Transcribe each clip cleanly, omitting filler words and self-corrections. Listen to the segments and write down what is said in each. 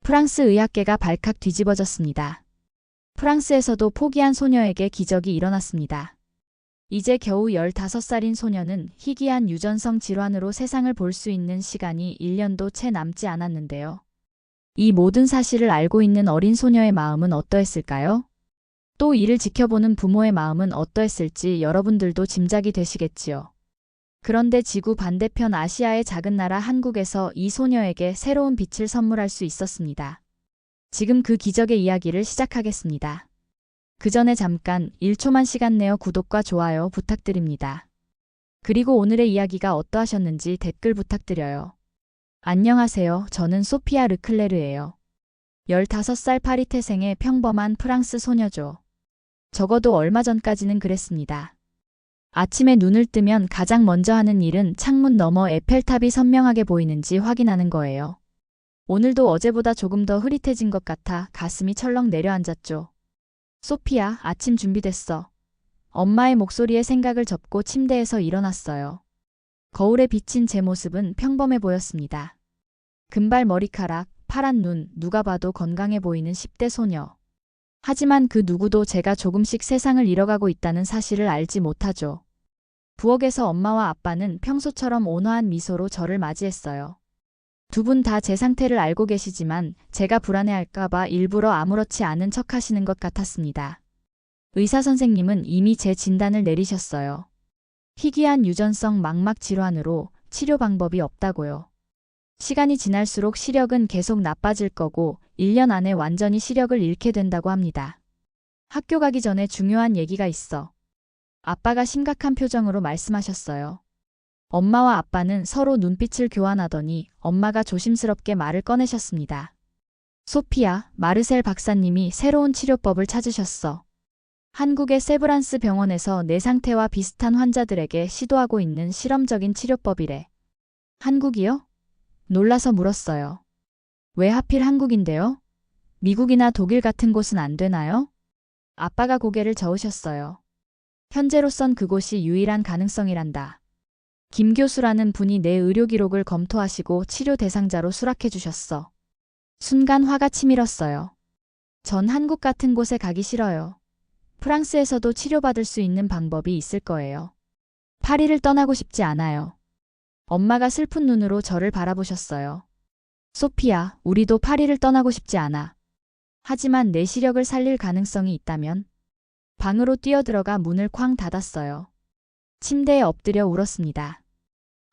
프랑스 의학계가 발칵 뒤집어졌습니다. 프랑스에서도 포기한 소녀에게 기적이 일어났습니다. 이제 겨우 15살인 소녀는 희귀한 유전성 질환으로 세상을 볼 수 있는 시간이 1년도 채 남지 않았는데요. 이 모든 사실을 알고 있는 어린 소녀의 마음은 어떠했을까요? 또 이를 지켜보는 부모의 마음은 어떠했을지 여러분들도 짐작이 되시겠지요. 그런데 지구 반대편 아시아의 작은 나라 한국에서 이 소녀에게 새로운 빛을 선물할 수 있었습니다. 지금 그 기적의 이야기를 시작하겠습니다. 그 전에 잠깐 1초만 시간 내어 구독과 좋아요 부탁드립니다. 그리고 오늘의 이야기가 어떠하셨는지 댓글 부탁드려요. 안녕하세요. 저는 소피아 르클레르예요. 15살 파리 태생의 평범한 프랑스 소녀죠. 적어도 얼마 전까지는 그랬습니다. 아침에 눈을 뜨면 가장 먼저 하는 일은 창문 너머 에펠탑이 선명하게 보이는지 확인하는 거예요. 오늘도 어제보다 조금 더 흐릿해진 것 같아 가슴이 철렁 내려앉았죠. 소피아, 아침 준비됐어. 엄마의 목소리에 생각을 접고 침대에서 일어났어요. 거울에 비친 제 모습은 평범해 보였습니다. 금발 머리카락, 파란 눈, 누가 봐도 건강해 보이는 10대 소녀. 하지만 그 누구도 제가 조금씩 세상을 잃어가고 있다는 사실을 알지 못하죠. 부엌에서 엄마와 아빠는 평소처럼 온화한 미소로 저를 맞이했어요. 두 분 다 제 상태를 알고 계시지만 제가 불안해할까봐 일부러 아무렇지 않은 척 하시는 것 같았습니다. 의사 선생님은 이미 제 진단을 내리셨어요. 희귀한 유전성 망막 질환으로 치료 방법이 없다고요. 시간이 지날수록 시력은 계속 나빠질 거고 1년 안에 완전히 시력을 잃게 된다고 합니다. 학교 가기 전에 중요한 얘기가 있어. 아빠가 심각한 표정으로 말씀하셨어요. 엄마와 아빠는 서로 눈빛을 교환하더니 엄마가 조심스럽게 말을 꺼내셨습니다. 소피아, 마르셀 박사님이 새로운 치료법을 찾으셨어. 한국의 세브란스 병원에서 내 상태와 비슷한 환자들에게 시도하고 있는 실험적인 치료법이래. 한국이요? 놀라서 물었어요. 왜 하필 한국인데요? 미국이나 독일 같은 곳은 안 되나요? 아빠가 고개를 저으셨어요. 현재로선 그곳이 유일한 가능성이란다. 김 교수라는 분이 내 의료 기록을 검토하시고 치료 대상자로 수락해 주셨어. 순간 화가 치밀었어요. 전 한국 같은 곳에 가기 싫어요. 프랑스에서도 치료받을 수 있는 방법이 있을 거예요. 파리를 떠나고 싶지 않아요. 엄마가 슬픈 눈으로 저를 바라보셨어요. 소피아, 우리도 파리를 떠나고 싶지 않아. 하지만 내 시력을 살릴 가능성이 있다면? 방으로 뛰어들어가 문을 쾅 닫았어요. 침대에 엎드려 울었습니다.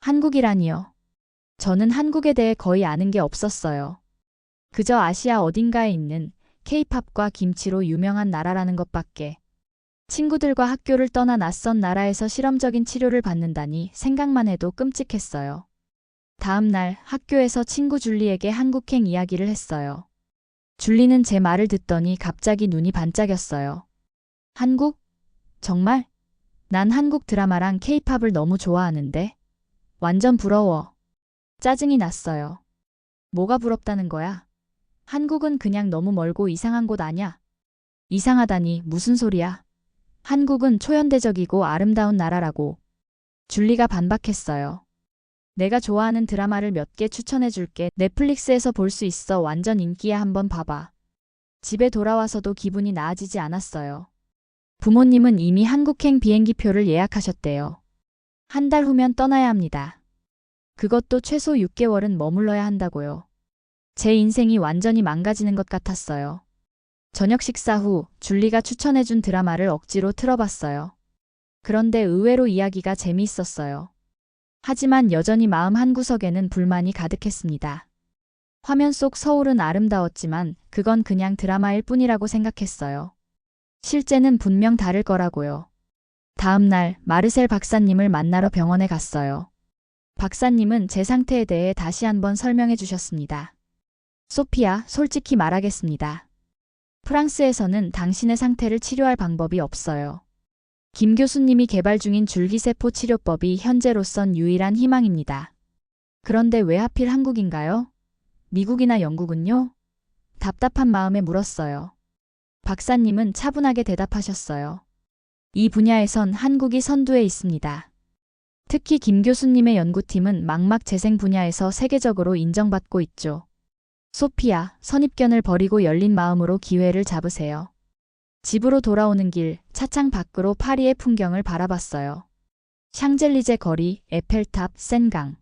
한국이라니요. 저는 한국에 대해 거의 아는 게 없었어요. 그저 아시아 어딘가에 있는 K-팝과 김치로 유명한 나라라는 것밖에. 친구들과 학교를 떠나 낯선 나라에서 실험적인 치료를 받는다니 생각만 해도 끔찍했어요. 다음 날 학교에서 친구 줄리에게 한국행 이야기를 했어요. 줄리는 제 말을 듣더니 갑자기 눈이 반짝였어요. 한국? 정말? 난 한국 드라마랑 K-팝을 너무 좋아하는데. 완전 부러워. 짜증이 났어요. 뭐가 부럽다는 거야? 한국은 그냥 너무 멀고 이상한 곳 아냐? 이상하다니 무슨 소리야? 한국은 초현대적이고 아름다운 나라라고. 줄리가 반박했어요. 내가 좋아하는 드라마를 몇 개 추천해 줄게. 넷플릭스에서 볼 수 있어. 완전 인기야. 한번 봐봐. 집에 돌아와서도 기분이 나아지지 않았어요. 부모님은 이미 한국행 비행기표를 예약하셨대요. 한 달 후면 떠나야 합니다. 그것도 최소 6개월은 머물러야 한다고요. 제 인생이 완전히 망가지는 것 같았어요. 저녁 식사 후 줄리가 추천해준 드라마를 억지로 틀어봤어요. 그런데 의외로 이야기가 재미있었어요. 하지만 여전히 마음 한구석에는 불만이 가득했습니다. 화면 속 서울은 아름다웠지만 그건 그냥 드라마일 뿐이라고 생각했어요. 실제는 분명 다를 거라고요. 다음 날 마르셀 박사님을 만나러 병원에 갔어요. 박사님은 제 상태에 대해 다시 한번 설명해 주셨습니다. 소피아, 솔직히 말하겠습니다. 프랑스에서는 당신의 상태를 치료할 방법이 없어요. 김 교수님이 개발 중인 줄기세포 치료법이 현재로선 유일한 희망입니다. 그런데 왜 하필 한국인가요? 미국이나 영국은요? 답답한 마음에 물었어요. 박사님은 차분하게 대답하셨어요. 이 분야에선 한국이 선두에 있습니다. 특히 김 교수님의 연구팀은 망막 재생 분야에서 세계적으로 인정받고 있죠. 소피아, 선입견을 버리고 열린 마음으로 기회를 잡으세요. 집으로 돌아오는 길, 차창 밖으로 파리의 풍경을 바라봤어요. 샹젤리제 거리, 에펠탑, 센강.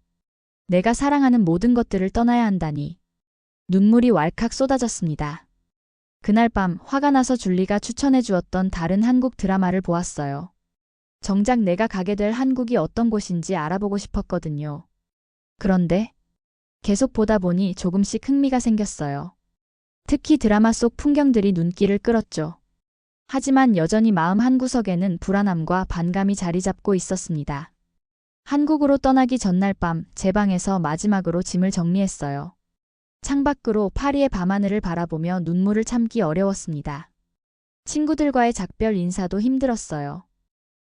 내가 사랑하는 모든 것들을 떠나야 한다니. 눈물이 왈칵 쏟아졌습니다. 그날 밤 화가 나서 줄리가 추천해 주었던 다른 한국 드라마를 보았어요. 정작 내가 가게 될 한국이 어떤 곳인지 알아보고 싶었거든요. 그런데 계속 보다 보니 조금씩 흥미가 생겼어요. 특히 드라마 속 풍경들이 눈길을 끌었죠. 하지만 여전히 마음 한구석에는 불안함과 반감이 자리 잡고 있었습니다. 한국으로 떠나기 전날 밤 제 방에서 마지막으로 짐을 정리했어요. 창밖으로 파리의 밤하늘을 바라보며 눈물을 참기 어려웠습니다. 친구들과의 작별 인사도 힘들었어요.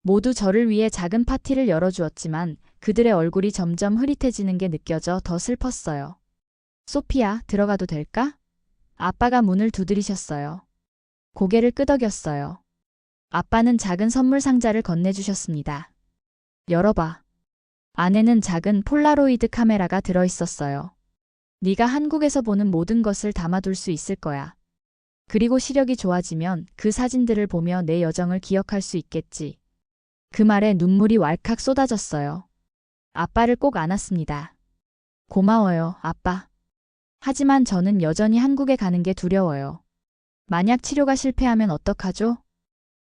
모두 저를 위해 작은 파티를 열어주었지만 그들의 얼굴이 점점 흐릿해지는 게 느껴져 더 슬펐어요. 소피아, 들어가도 될까? 아빠가 문을 두드리셨어요. 고개를 끄덕였어요. 아빠는 작은 선물 상자를 건네주셨습니다. 열어봐. 안에는 작은 폴라로이드 카메라가 들어있었어요. 네가 한국에서 보는 모든 것을 담아둘 수 있을 거야. 그리고 시력이 좋아지면 그 사진들을 보며 내 여정을 기억할 수 있겠지. 그 말에 눈물이 왈칵 쏟아졌어요. 아빠를 꼭 안았습니다. 고마워요, 아빠. 하지만 저는 여전히 한국에 가는 게 두려워요. 만약 치료가 실패하면 어떡하죠?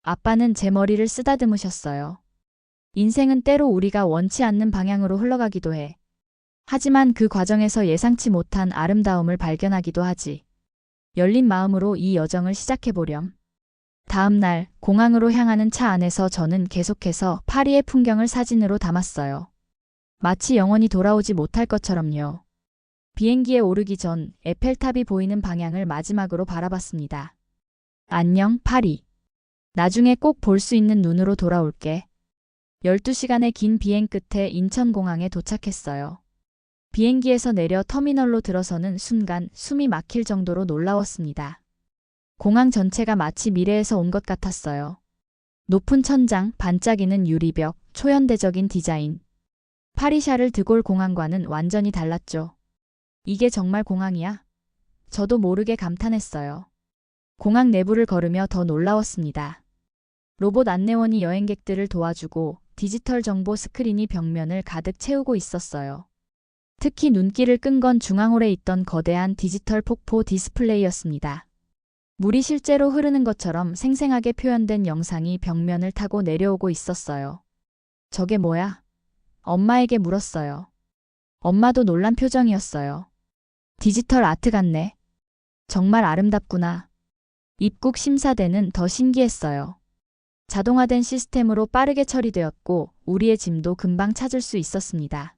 아빠는 제 머리를 쓰다듬으셨어요. 인생은 때로 우리가 원치 않는 방향으로 흘러가기도 해. 하지만 그 과정에서 예상치 못한 아름다움을 발견하기도 하지. 열린 마음으로 이 여정을 시작해보렴. 다음 날 공항으로 향하는 차 안에서 저는 계속해서 파리의 풍경을 사진으로 담았어요. 마치 영원히 돌아오지 못할 것처럼요. 비행기에 오르기 전 에펠탑이 보이는 방향을 마지막으로 바라봤습니다. 안녕, 파리. 나중에 꼭 볼 수 있는 눈으로 돌아올게. 12시간의 긴 비행 끝에 인천공항에 도착했어요. 비행기에서 내려 터미널로 들어서는 순간 숨이 막힐 정도로 놀라웠습니다. 공항 전체가 마치 미래에서 온 것 같았어요. 높은 천장, 반짝이는 유리벽, 초현대적인 디자인. 파리샤를 드골 공항과는 완전히 달랐죠. 이게 정말 공항이야? 저도 모르게 감탄했어요. 공항 내부를 걸으며 더 놀라웠습니다. 로봇 안내원이 여행객들을 도와주고 디지털 정보 스크린이 벽면을 가득 채우고 있었어요. 특히 눈길을 끈 건 중앙홀에 있던 거대한 디지털 폭포 디스플레이였습니다. 물이 실제로 흐르는 것처럼 생생하게 표현된 영상이 벽면을 타고 내려오고 있었어요. 저게 뭐야? 엄마에게 물었어요. 엄마도 놀란 표정이었어요. 디지털 아트 같네. 정말 아름답구나. 입국 심사대는 더 신기했어요. 자동화된 시스템으로 빠르게 처리되었고 우리의 짐도 금방 찾을 수 있었습니다.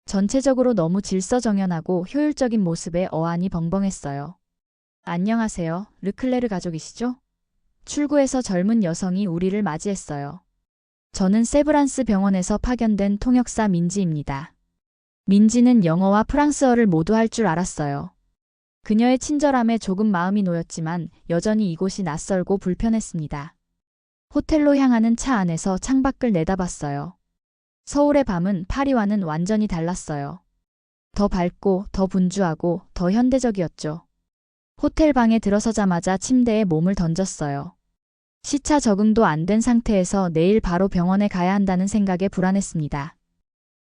전체적으로 너무 질서정연하고 효율적인 모습에 어안이 벙벙했어요. 안녕하세요. 르클레르 가족이시죠? 출구에서 젊은 여성이 우리를 맞이했어요. 저는 세브란스 병원에서 파견된 통역사 민지입니다. 민지는 영어와 프랑스어를 모두 할 줄 알았어요. 그녀의 친절함에 조금 마음이 놓였지만 여전히 이곳이 낯설고 불편했습니다. 호텔로 향하는 차 안에서 창밖을 내다봤어요. 서울의 밤은 파리와는 완전히 달랐어요. 더 밝고 더 분주하고 더 현대적이었죠. 호텔 방에 들어서자마자 침대에 몸을 던졌어요. 시차 적응도 안 된 상태에서 내일 바로 병원에 가야 한다는 생각에 불안했습니다.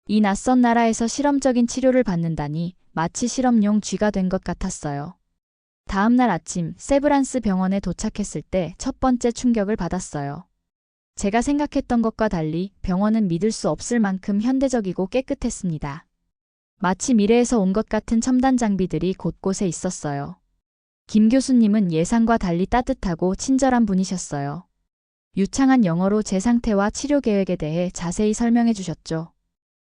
이 낯선 나라에서 실험적인 치료를 받는다니 마치 실험용 쥐가 된 것 같았어요. 다음 날 아침 세브란스 병원에 도착했을 때 첫 번째 충격을 받았어요. 제가 생각했던 것과 달리 병원은 믿을 수 없을 만큼 현대적이고 깨끗했습니다. 마치 미래에서 온 것 같은 첨단 장비들이 곳곳에 있었어요. 김 교수님은 예상과 달리 따뜻하고 친절한 분이셨어요. 유창한 영어로 제 상태와 치료 계획에 대해 자세히 설명해 주셨죠.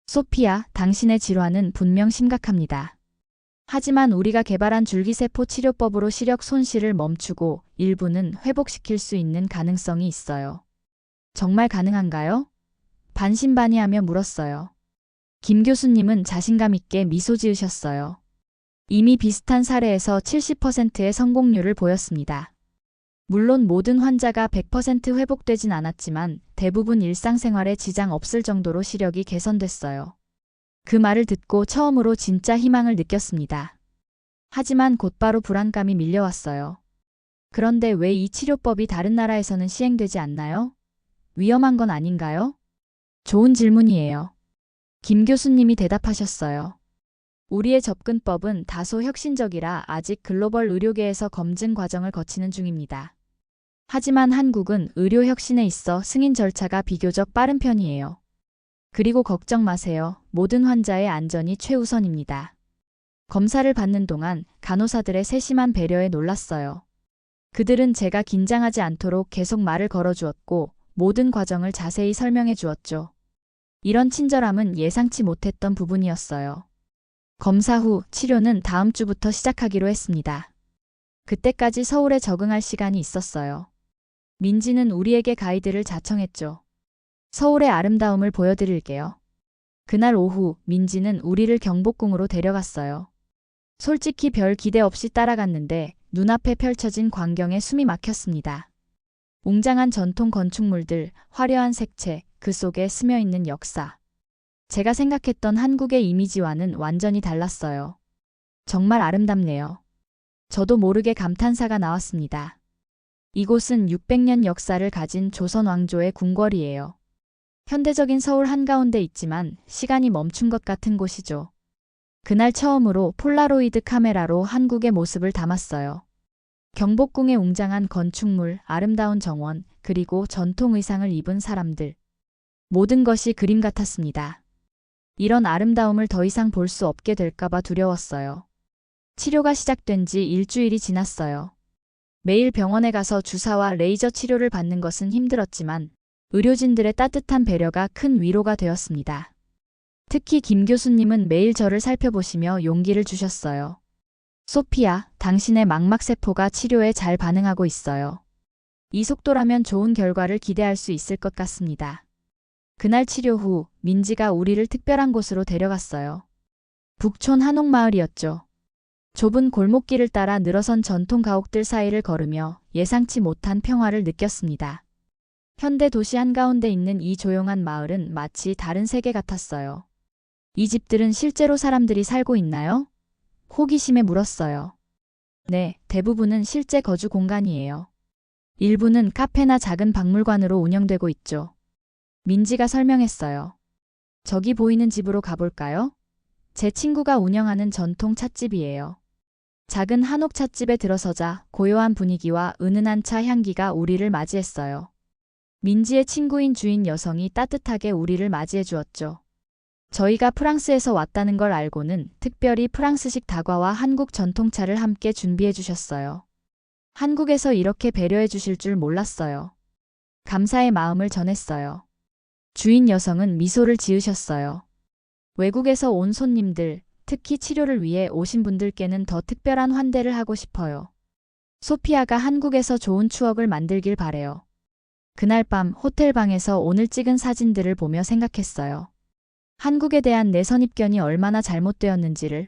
소피아, 당신의 질환은 분명 심각합니다. 하지만 우리가 개발한 줄기세포 치료법으로 시력 손실을 멈추고 일부는 회복시킬 수 있는 가능성이 있어요. 정말 가능한가요? 반신반의하며 물었어요. 김 교수님은 자신감 있게 미소 지으셨어요. 이미 비슷한 사례에서 70%의 성공률을 보였습니다. 물론 모든 환자가 100% 회복되진 않았지만 대부분 일상생활에 지장 없을 정도로 시력이 개선됐어요. 그 말을 듣고 처음으로 진짜 희망을 느꼈습니다. 하지만 곧바로 불안감이 밀려왔어요. 그런데 왜 이 치료법이 다른 나라에서는 시행되지 않나요? 위험한 건 아닌가요? 좋은 질문이에요. 김 교수님이 대답하셨어요. 우리의 접근법은 다소 혁신적이라 아직 글로벌 의료계에서 검증 과정을 거치는 중입니다. 하지만 한국은 의료 혁신에 있어 승인 절차가 비교적 빠른 편이에요. 그리고 걱정 마세요. 모든 환자의 안전이 최우선입니다. 검사를 받는 동안 간호사들의 세심한 배려에 놀랐어요. 그들은 제가 긴장하지 않도록 계속 말을 걸어주었고 모든 과정을 자세히 설명해 주었죠. 이런 친절함은 예상치 못했던 부분이었어요. 검사 후 치료는 다음 주부터 시작하기로 했습니다. 그때까지 서울에 적응할 시간이 있었어요. 민지는 우리에게 가이드를 자청했죠. 서울의 아름다움을 보여드릴게요. 그날 오후 민지는 우리를 경복궁으로 데려갔어요. 솔직히 별 기대 없이 따라갔는데 눈앞에 펼쳐진 광경에 숨이 막혔습니다. 웅장한 전통 건축물들, 화려한 색채, 그 속에 스며있는 역사. 제가 생각했던 한국의 이미지와는 완전히 달랐어요. 정말 아름답네요. 저도 모르게 감탄사가 나왔습니다. 이곳은 600년 역사를 가진 조선 왕조의 궁궐이에요. 현대적인 서울 한가운데 있지만 시간이 멈춘 것 같은 곳이죠. 그날 처음으로 폴라로이드 카메라로 한국의 모습을 담았어요. 경복궁의 웅장한 건축물, 아름다운 정원, 그리고 전통 의상을 입은 사람들. 모든 것이 그림 같았습니다. 이런 아름다움을 더 이상 볼 수 없게 될까봐 두려웠어요. 치료가 시작된 지 일주일이 지났어요. 매일 병원에 가서 주사와 레이저 치료를 받는 것은 힘들었지만 의료진들의 따뜻한 배려가 큰 위로가 되었습니다. 특히 김 교수님은 매일 저를 살펴보시며 용기를 주셨어요. 소피아, 당신의 망막세포가 치료에 잘 반응하고 있어요. 이 속도라면 좋은 결과를 기대할 수 있을 것 같습니다. 그날 치료 후 민지가 우리를 특별한 곳으로 데려갔어요. 북촌 한옥마을이었죠. 좁은 골목길을 따라 늘어선 전통 가옥들 사이를 걸으며 예상치 못한 평화를 느꼈습니다. 현대 도시 한가운데 있는 이 조용한 마을은 마치 다른 세계 같았어요. 이 집들은 실제로 사람들이 살고 있나요? 호기심에 물었어요. 네, 대부분은 실제 거주 공간이에요. 일부는 카페나 작은 박물관으로 운영되고 있죠. 민지가 설명했어요. 저기 보이는 집으로 가볼까요? 제 친구가 운영하는 전통 찻집이에요. 작은 한옥 찻집에 들어서자 고요한 분위기와 은은한 차 향기가 우리를 맞이했어요. 민지의 친구인 주인 여성이 따뜻하게 우리를 맞이해 주었죠. 저희가 프랑스에서 왔다는 걸 알고는 특별히 프랑스식 다과와 한국 전통차를 함께 준비해 주셨어요. 한국에서 이렇게 배려해 주실 줄 몰랐어요. 감사의 마음을 전했어요. 주인 여성은 미소를 지으셨어요. 외국에서 온 손님들, 특히 치료를 위해 오신 분들께는 더 특별한 환대를 하고 싶어요. 소피아가 한국에서 좋은 추억을 만들길 바래요. 그날 밤 호텔 방에서 오늘 찍은 사진들을 보며 생각했어요. 한국에 대한 내 선입견이 얼마나 잘못되었는지를.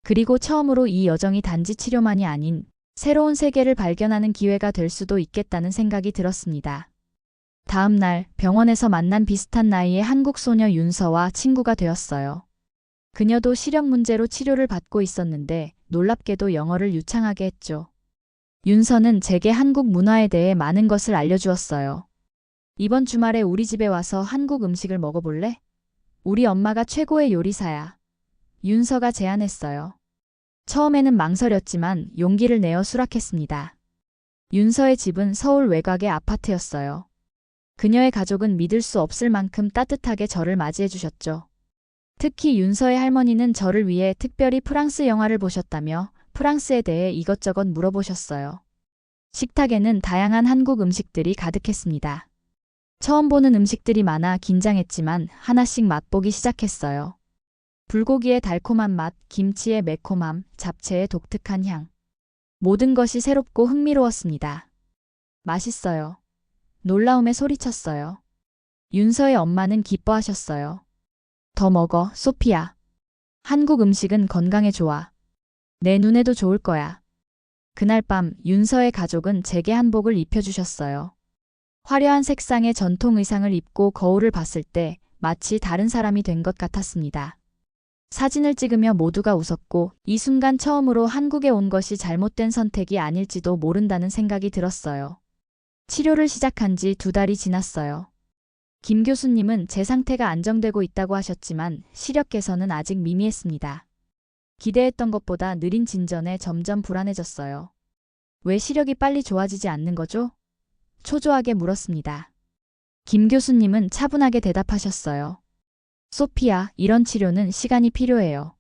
그리고 처음으로 이 여정이 단지 치료만이 아닌 새로운 세계를 발견하는 기회가 될 수도 있겠다는 생각이 들었습니다. 다음 날 병원에서 만난 비슷한 나이의 한국 소녀 윤서와 친구가 되었어요. 그녀도 시력 문제로 치료를 받고 있었는데 놀랍게도 영어를 유창하게 했죠. 윤서는 제게 한국 문화에 대해 많은 것을 알려주었어요. 이번 주말에 우리 집에 와서 한국 음식을 먹어볼래? 우리 엄마가 최고의 요리사야. 윤서가 제안했어요. 처음에는 망설였지만 용기를 내어 수락했습니다. 윤서의 집은 서울 외곽의 아파트였어요. 그녀의 가족은 믿을 수 없을 만큼 따뜻하게 저를 맞이해 주셨죠. 특히 윤서의 할머니는 저를 위해 특별히 프랑스 영화를 보셨다며 프랑스에 대해 이것저것 물어보셨어요. 식탁에는 다양한 한국 음식들이 가득했습니다. 처음 보는 음식들이 많아 긴장했지만 하나씩 맛보기 시작했어요. 불고기의 달콤한 맛, 김치의 매콤함, 잡채의 독특한 향. 모든 것이 새롭고 흥미로웠습니다. 맛있어요. 놀라움에 소리쳤어요. 윤서의 엄마는 기뻐하셨어요. 더 먹어, 소피아. 한국 음식은 건강에 좋아. 내 눈에도 좋을 거야. 그날 밤 윤서의 가족은 제게 한복을 입혀주셨어요. 화려한 색상의 전통 의상을 입고 거울을 봤을 때 마치 다른 사람이 된 것 같았습니다. 사진을 찍으며 모두가 웃었고 이 순간 처음으로 한국에 온 것이 잘못된 선택이 아닐지도 모른다는 생각이 들었어요. 치료를 시작한 지 2달이 지났어요. 김 교수님은 제 상태가 안정되고 있다고 하셨지만 시력 개선은 아직 미미했습니다. 기대했던 것보다 느린 진전에 점점 불안해졌어요. 왜 시력이 빨리 좋아지지 않는 거죠? 초조하게 물었습니다. 김 교수님은 차분하게 대답하셨어요. 소피야, 이런 치료는 시간이 필요해요.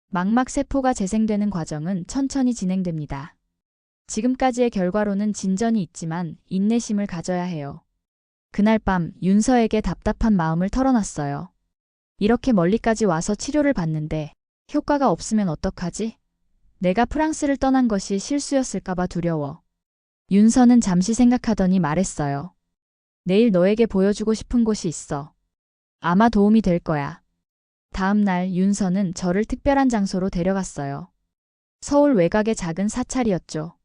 망막 세포가 재생되는 과정은 천천히 진행됩니다. 지금까지의 결과로는 진전이 있지만 인내심을 가져야 해요. 그날 밤 윤서에게 답답한 마음을 털어놨어요. 이렇게 멀리까지 와서 치료를 받는데 효과가 없으면 어떡하지? 내가 프랑스를 떠난 것이 실수였을까봐 두려워. 윤서는 잠시 생각하더니 말했어요. 내일 너에게 보여주고 싶은 곳이 있어. 아마 도움이 될 거야. 다음 날 윤서는 저를 특별한 장소로 데려갔어요. 서울 외곽의 작은 사찰이었죠.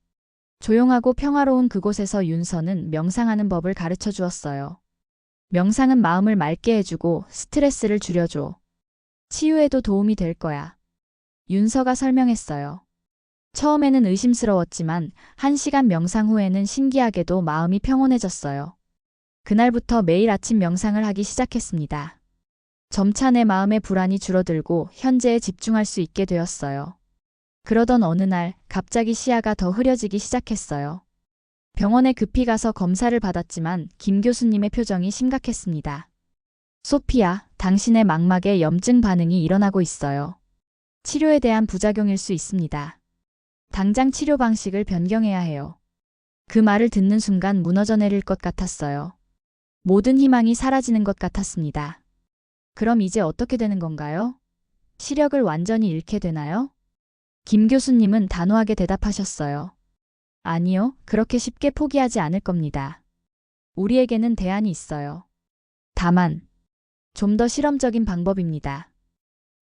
조용하고 평화로운 그곳에서 윤서는 명상하는 법을 가르쳐 주었어요. 명상은 마음을 맑게 해주고 스트레스를 줄여줘. 치유에도 도움이 될 거야. 윤서가 설명했어요. 처음에는 의심스러웠지만 1시간 명상 후에는 신기하게도 마음이 평온해졌어요. 그날부터 매일 아침 명상을 하기 시작했습니다. 점차 내 마음의 불안이 줄어들고 현재에 집중할 수 있게 되었어요. 그러던 어느 날 갑자기 시야가 더 흐려지기 시작했어요. 병원에 급히 가서 검사를 받았지만 김 교수님의 표정이 심각했습니다. 소피야, 당신의 망막에 염증 반응이 일어나고 있어요. 치료에 대한 부작용일 수 있습니다. 당장 치료 방식을 변경해야 해요. 그 말을 듣는 순간 무너져 내릴 것 같았어요. 모든 희망이 사라지는 것 같았습니다. 그럼 이제 어떻게 되는 건가요? 시력을 완전히 잃게 되나요? 김 교수님은 단호하게 대답하셨어요. 아니요, 그렇게 쉽게 포기하지 않을 겁니다. 우리에게는 대안이 있어요. 다만, 좀 더 실험적인 방법입니다.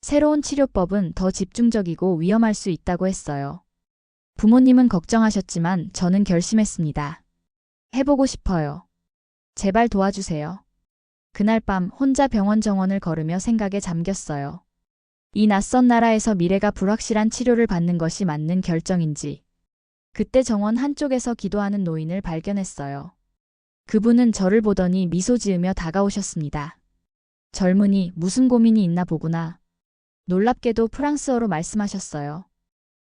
새로운 치료법은 더 집중적이고 위험할 수 있다고 했어요. 부모님은 걱정하셨지만 저는 결심했습니다. 해보고 싶어요. 제발 도와주세요. 그날 밤 혼자 병원 정원을 걸으며 생각에 잠겼어요. 이 낯선 나라에서 미래가 불확실한 치료를 받는 것이 맞는 결정인지. 그때 정원 한쪽에서 기도하는 노인을 발견했어요. 그분은 저를 보더니 미소 지으며 다가오셨습니다. 젊은이, 무슨 고민이 있나 보구나. 놀랍게도 프랑스어로 말씀하셨어요.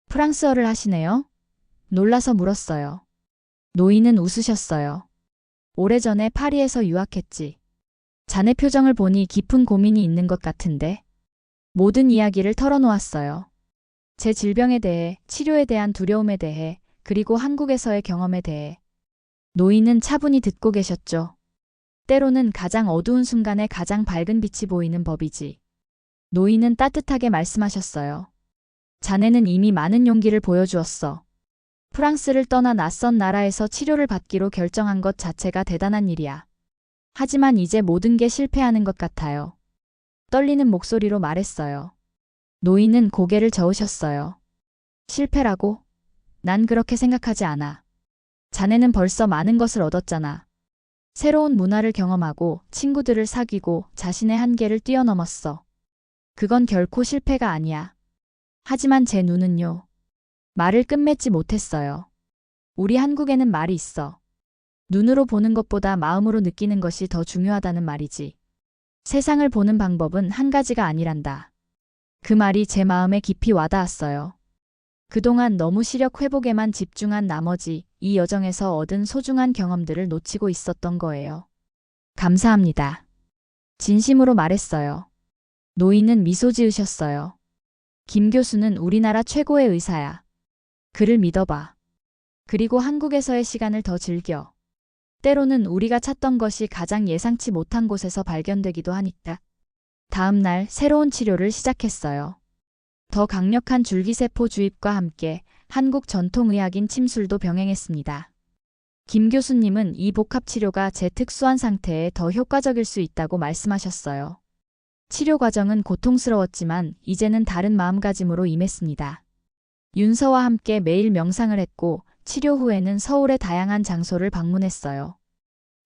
프랑스어를 하시네요? 놀라서 물었어요. 노인은 웃으셨어요. 오래전에 파리에서 유학했지. 자네 표정을 보니 깊은 고민이 있는 것 같은데. 모든 이야기를 털어놓았어요. 제 질병에 대해, 치료에 대한 두려움에 대해, 그리고 한국에서의 경험에 대해. 노인은 차분히 듣고 계셨죠. 때로는 가장 어두운 순간에 가장 밝은 빛이 보이는 법이지. 노인은 따뜻하게 말씀하셨어요. 자네는 이미 많은 용기를 보여주었어. 프랑스를 떠나 낯선 나라에서 치료를 받기로 결정한 것 자체가 대단한 일이야. 하지만 이제 모든 게 실패하는 것 같아요. 떨리는 목소리로 말했어요. 노인은 고개를 저으셨어요. 실패라고? 난 그렇게 생각하지 않아. 자네는 벌써 많은 것을 얻었잖아. 새로운 문화를 경험하고 친구들을 사귀고 자신의 한계를 뛰어넘었어. 그건 결코 실패가 아니야. 하지만 제 눈은요. 말을 끝맺지 못했어요. 우리 한국에는 말이 있어. 눈으로 보는 것보다 마음으로 느끼는 것이 더 중요하다는 말이지. 세상을 보는 방법은 한 가지가 아니란다. 그 말이 제 마음에 깊이 와닿았어요. 그동안 너무 시력 회복에만 집중한 나머지 이 여정에서 얻은 소중한 경험들을 놓치고 있었던 거예요. 감사합니다. 진심으로 말했어요. 노인은 미소 지으셨어요. 김 교수는 우리나라 최고의 의사야. 그를 믿어봐. 그리고 한국에서의 시간을 더 즐겨. 때로는 우리가 찾던 것이 가장 예상치 못한 곳에서 발견되기도 하니까. 다음 날 새로운 치료를 시작했어요. 더 강력한 줄기세포 주입과 함께 한국 전통의학인 침술도 병행했습니다. 김 교수님은 이 복합치료가 제 특수한 상태에 더 효과적일 수 있다고 말씀하셨어요. 치료 과정은 고통스러웠지만 이제는 다른 마음가짐으로 임했습니다. 윤서와 함께 매일 명상을 했고 치료 후에는 서울의 다양한 장소를 방문했어요.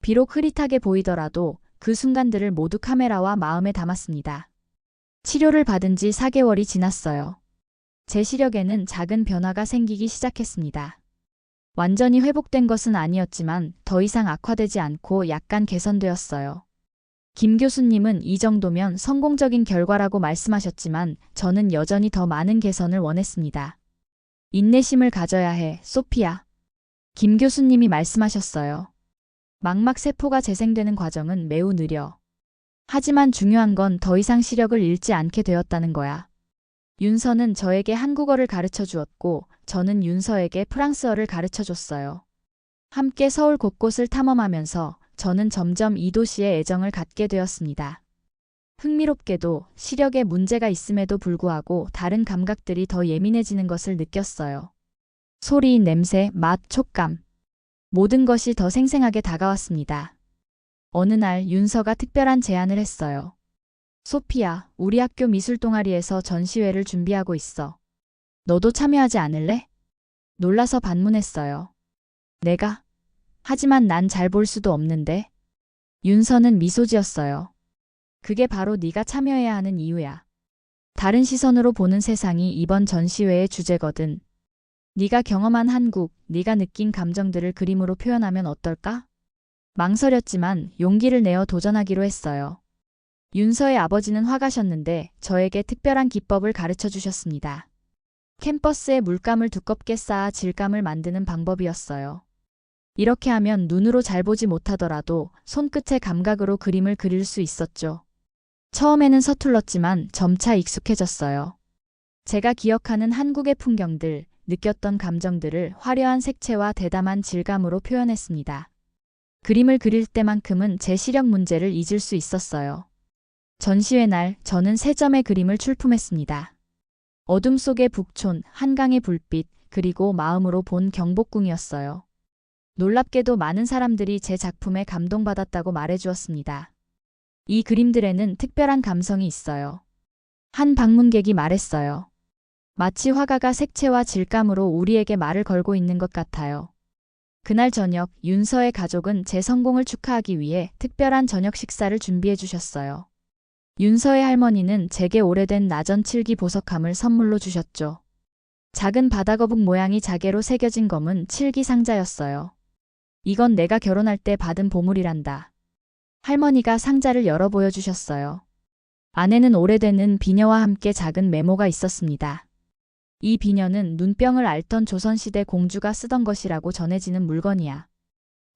비록 흐릿하게 보이더라도 그 순간들을 모두 카메라와 마음에 담았습니다. 치료를 받은 지 4개월이 지났어요. 제 시력에는 작은 변화가 생기기 시작했습니다. 완전히 회복된 것은 아니었지만 더 이상 악화되지 않고 약간 개선되었어요. 김 교수님은 이 정도면 성공적인 결과라고 말씀하셨지만 저는 여전히 더 많은 개선을 원했습니다. 인내심을 가져야 해, 소피아. 김 교수님이 말씀하셨어요. 망막세포가 재생되는 과정은 매우 느려. 하지만 중요한 건 더 이상 시력을 잃지 않게 되었다는 거야. 윤서는 저에게 한국어를 가르쳐 주었고 저는 윤서에게 프랑스어를 가르쳐 줬어요. 함께 서울 곳곳을 탐험하면서 저는 점점 이 도시에 애정을 갖게 되었습니다. 흥미롭게도 시력에 문제가 있음에도 불구하고 다른 감각들이 더 예민해지는 것을 느꼈어요. 소리, 냄새, 맛, 촉감. 모든 것이 더 생생하게 다가왔습니다. 어느 날 윤서가 특별한 제안을 했어요. 소피아, 우리 학교 미술 동아리에서 전시회를 준비하고 있어. 너도 참여하지 않을래? 놀라서 반문했어요. 내가? 하지만 난 잘 볼 수도 없는데. 윤서는 미소 지었어요. 그게 바로 네가 참여해야 하는 이유야. 다른 시선으로 보는 세상이 이번 전시회의 주제거든. 네가 경험한 한국, 네가 느낀 감정들을 그림으로 표현하면 어떨까? 망설였지만 용기를 내어 도전하기로 했어요. 윤서의 아버지는 화가셨는데 저에게 특별한 기법을 가르쳐 주셨습니다. 캔버스에 물감을 두껍게 쌓아 질감을 만드는 방법이었어요. 이렇게 하면 눈으로 잘 보지 못하더라도 손끝의 감각으로 그림을 그릴 수 있었죠. 처음에는 서툴렀지만 점차 익숙해졌어요. 제가 기억하는 한국의 풍경들, 느꼈던 감정들을 화려한 색채와 대담한 질감으로 표현했습니다. 그림을 그릴 때만큼은 제 시력 문제를 잊을 수 있었어요. 전시회 날 저는 3점의 그림을 출품했습니다. 어둠 속의 북촌, 한강의 불빛, 그리고 마음으로 본 경복궁이었어요. 놀랍게도 많은 사람들이 제 작품에 감동받았다고 말해주었습니다. 이 그림들에는 특별한 감성이 있어요. 한 방문객이 말했어요. 마치 화가가 색채와 질감으로 우리에게 말을 걸고 있는 것 같아요. 그날 저녁 윤서의 가족은 제 성공을 축하하기 위해 특별한 저녁 식사를 준비해 주셨어요. 윤서의 할머니는 제게 오래된 나전 칠기 보석함을 선물로 주셨죠. 작은 바다거북 모양이 자개로 새겨진 검은 칠기 상자였어요. 이건 내가 결혼할 때 받은 보물이란다. 할머니가 상자를 열어 보여주셨어요. 안에는 오래된 비녀와 함께 작은 메모가 있었습니다. 이 비녀는 눈병을 앓던 조선시대 공주가 쓰던 것이라고 전해지는 물건이야.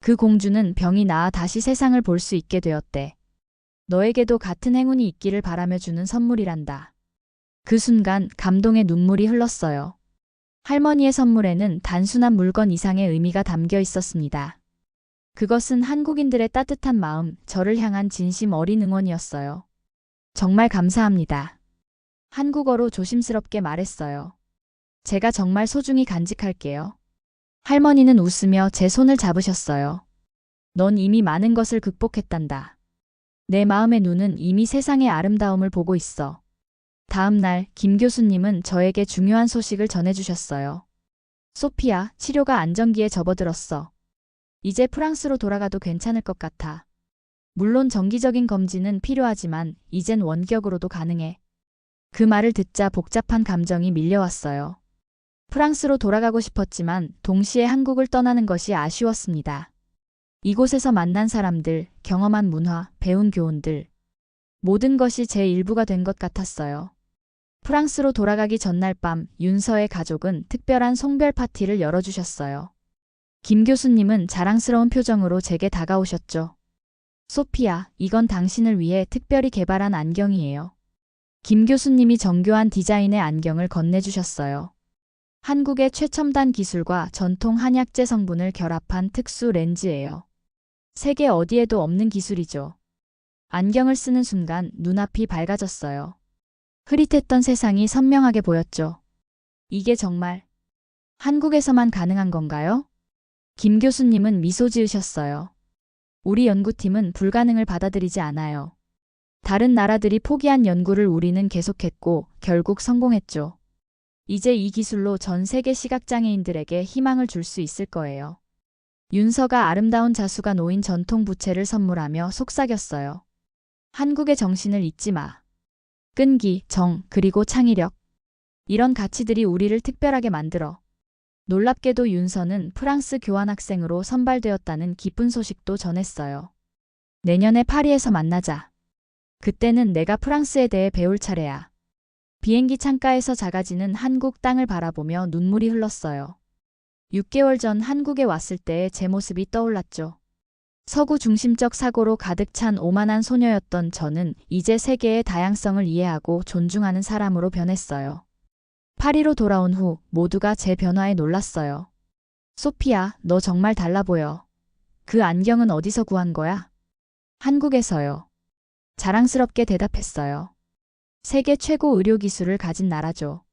그 공주는 병이 나아 다시 세상을 볼 수 있게 되었대. 너에게도 같은 행운이 있기를 바라며 주는 선물이란다. 그 순간 감동의 눈물이 흘렀어요. 할머니의 선물에는 단순한 물건 이상의 의미가 담겨 있었습니다. 그것은 한국인들의 따뜻한 마음, 저를 향한 진심 어린 응원이었어요. 정말 감사합니다. 한국어로 조심스럽게 말했어요. 제가 정말 소중히 간직할게요. 할머니는 웃으며 제 손을 잡으셨어요. 넌 이미 많은 것을 극복했단다. 내 마음의 눈은 이미 세상의 아름다움을 보고 있어. 다음 날 김 교수님은 저에게 중요한 소식을 전해주셨어요. 소피아, 치료가 안정기에 접어들었어. 이제 프랑스로 돌아가도 괜찮을 것 같아. 물론 정기적인 검진은 필요하지만 이젠 원격으로도 가능해. 그 말을 듣자 복잡한 감정이 밀려왔어요. 프랑스로 돌아가고 싶었지만 동시에 한국을 떠나는 것이 아쉬웠습니다. 이곳에서 만난 사람들, 경험한 문화, 배운 교훈들. 모든 것이 제 일부가 된 것 같았어요. 프랑스로 돌아가기 전날 밤 윤서의 가족은 특별한 송별 파티를 열어주셨어요. 김 교수님은 자랑스러운 표정으로 제게 다가오셨죠. 소피아, 이건 당신을 위해 특별히 개발한 안경이에요. 김 교수님이 정교한 디자인의 안경을 건네주셨어요. 한국의 최첨단 기술과 전통 한약재 성분을 결합한 특수 렌즈예요. 세계 어디에도 없는 기술이죠. 안경을 쓰는 순간 눈앞이 밝아졌어요. 흐릿했던 세상이 선명하게 보였죠. 이게 정말 한국에서만 가능한 건가요? 김 교수님은 미소 지으셨어요. 우리 연구팀은 불가능을 받아들이지 않아요. 다른 나라들이 포기한 연구를 우리는 계속했고 결국 성공했죠. 이제 이 기술로 전 세계 시각장애인들에게 희망을 줄 수 있을 거예요. 윤서가 아름다운 자수가 놓인 전통 부채를 선물하며 속삭였어요. 한국의 정신을 잊지 마. 끈기, 정, 그리고 창의력. 이런 가치들이 우리를 특별하게 만들어. 놀랍게도 윤서는 프랑스 교환학생으로 선발되었다는 기쁜 소식도 전했어요. 내년에 파리에서 만나자. 그때는 내가 프랑스에 대해 배울 차례야. 비행기 창가에서 작아지는 한국 땅을 바라보며 눈물이 흘렀어요. 6개월 전 한국에 왔을 때의 제 모습이 떠올랐죠. 서구 중심적 사고로 가득 찬 오만한 소녀였던 저는 이제 세계의 다양성을 이해하고 존중하는 사람으로 변했어요. 파리로 돌아온 후 모두가 제 변화에 놀랐어요. 소피아, 너 정말 달라 보여. 그 안경은 어디서 구한 거야? 한국에서요. 자랑스럽게 대답했어요. 세계 최고 의료기술을 가진 나라죠.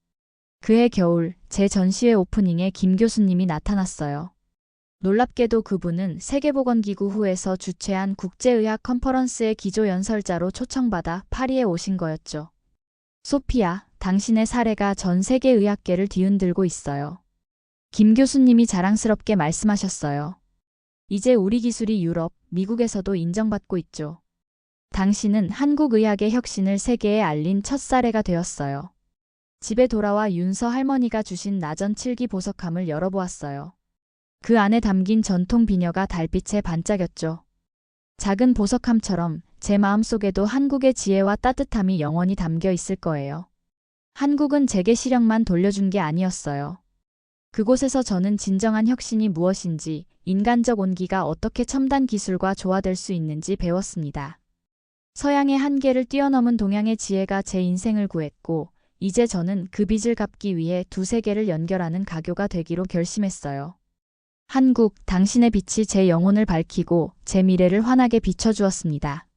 그해 겨울 제 전시회 오프닝에 김 교수님이 나타났어요. 놀랍게도 그분은 세계보건기구 후에서 주최한 국제의학 컨퍼런스의 기조연설자로 초청받아 파리에 오신 거였죠. 소피아, 당신의 사례가 전 세계 의학계를 뒤흔들고 있어요. 김 교수님이 자랑스럽게 말씀하셨어요. 이제 우리 기술이 유럽, 미국에서도 인정받고 있죠. 당신은 한국 의학의 혁신을 세계에 알린 첫 사례가 되었어요. 집에 돌아와 윤서 할머니가 주신 나전 7기 보석함을 열어보았어요. 그 안에 담긴 전통 비녀가 달빛에 반짝였죠. 작은 보석함처럼 제 마음속에도 한국의 지혜와 따뜻함이 영원히 담겨 있을 거예요. 한국은 제게 시력만 돌려준 게 아니었어요. 그곳에서 저는 진정한 혁신이 무엇인지, 인간적 온기가 어떻게 첨단 기술과 조화될 수 있는지 배웠습니다. 서양의 한계를 뛰어넘은 동양의 지혜가 제 인생을 구했고, 이제 저는 그 빚을 갚기 위해 두 세계를 연결하는 가교가 되기로 결심했어요. 한국, 당신의 빛이 제 영혼을 밝히고 제 미래를 환하게 비춰주었습니다.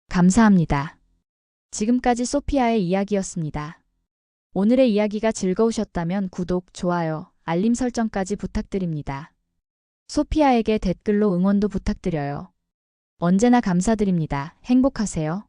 감사합니다. 지금까지 소피아의 이야기였습니다. 오늘의 이야기가 즐거우셨다면 구독, 좋아요, 알림 설정까지 부탁드립니다. 소피아에게 댓글로 응원도 부탁드려요. 언제나 감사드립니다. 행복하세요.